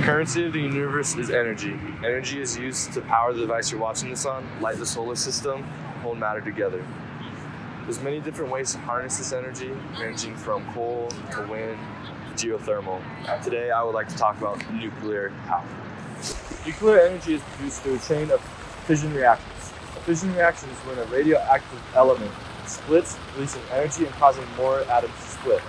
Currency of the universe is energy. Energy is used to power the device you're watching this on, light the solar system, hold matter together. There's many different ways to harness this energy, ranging from coal to wind to geothermal. Today I would like to talk about nuclear power. Nuclear energy is produced through a chain of fission reactions. A fission reaction is when a radioactive element splits, releasing energy and causing more atoms to split.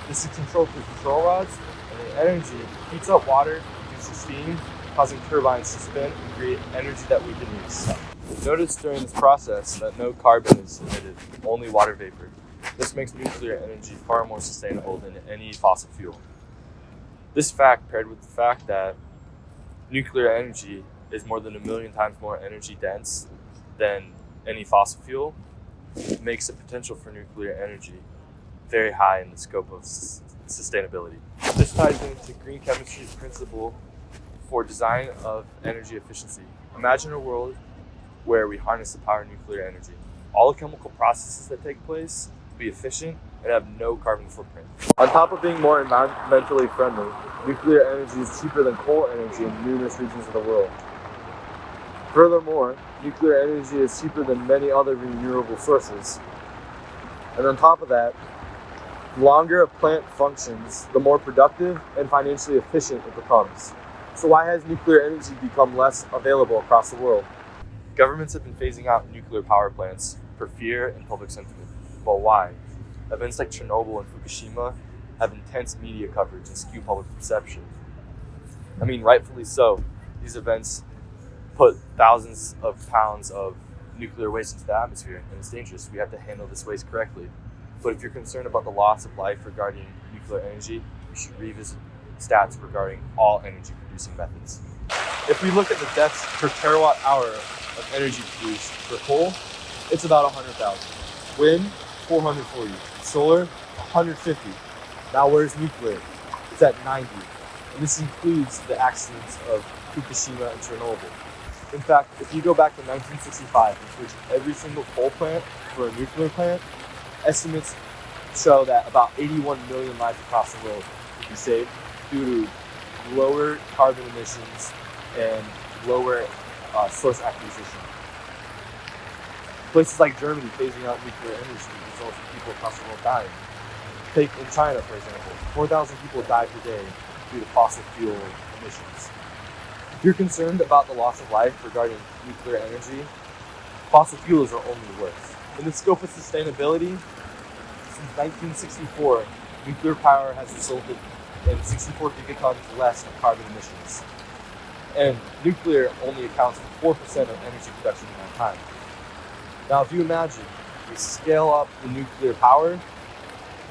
This is controlled through control rods, and the energy heats up water, produces steam, causing turbines to spin and create energy that we can use. Notice during this process that no carbon is emitted, only water vapor. This makes nuclear energy far more sustainable than any fossil fuel. This fact, paired with the fact that nuclear energy is more than 1 million times more energy dense than any fossil fuel, makes the potential for nuclear energy very high in the scope of sustainability. This ties into green chemistry's principle for design of energy efficiency. Imagine a world where we harness the power of nuclear energy. All the chemical processes that take place will be efficient and have no carbon footprint. On top of being more environmentally friendly, nuclear energy is cheaper than coal energy in numerous regions of the world. Furthermore, nuclear energy is cheaper than many other renewable sources. And on top of that, the longer a plant functions, the more productive and financially efficient it becomes. So why has nuclear energy become less available across the world? Governments have been phasing out nuclear power plants for fear and public sentiment. But why? Events like Chernobyl and Fukushima have intense media coverage and skew public perception. I mean, rightfully so. These events put thousands of pounds of nuclear waste into the atmosphere, and it's dangerous. We have to handle this waste correctly. But if you're concerned about the loss of life regarding nuclear energy, you should revisit stats regarding all energy producing methods. If we look at the deaths per terawatt hour of energy produced for coal, it's about 100,000. Wind, 440. Solar, 150. Now where's nuclear? It's at 90. And this includes the accidents of Fukushima and Chernobyl. In fact, if you go back to 1965 and switch every single coal plant for a nuclear plant, estimates show that about 81 million lives across the world would be saved due to lower carbon emissions and lower source acquisition. Places like Germany phasing out nuclear energy results in people across the world dying. Take in China, for example, 4,000 people die per day due to fossil fuel emissions. If you're concerned about the loss of life regarding nuclear energy, fossil fuels are only worse. In the scope of sustainability, since 1964, nuclear power has resulted in 64 gigatons less of carbon emissions. And nuclear only accounts for 4% of energy production in that time. Now, if you imagine we scale up the nuclear power,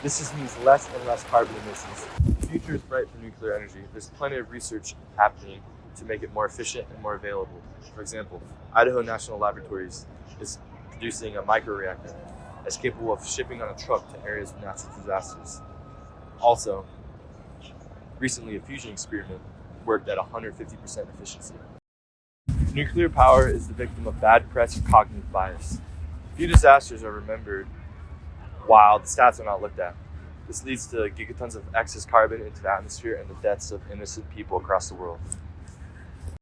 this just means less and less carbon emissions. The future is bright for nuclear energy. There's plenty of research happening to make it more efficient and more available. For example, Idaho National Laboratories is producing a microreactor that's capable of shipping on a truck to areas of natural disasters. Also, recently a fusion experiment worked at 150% efficiency. Nuclear power is the victim of bad press or cognitive bias. Few disasters are remembered while the stats are not looked at. This leads to gigatons of excess carbon into the atmosphere and the deaths of innocent people across the world.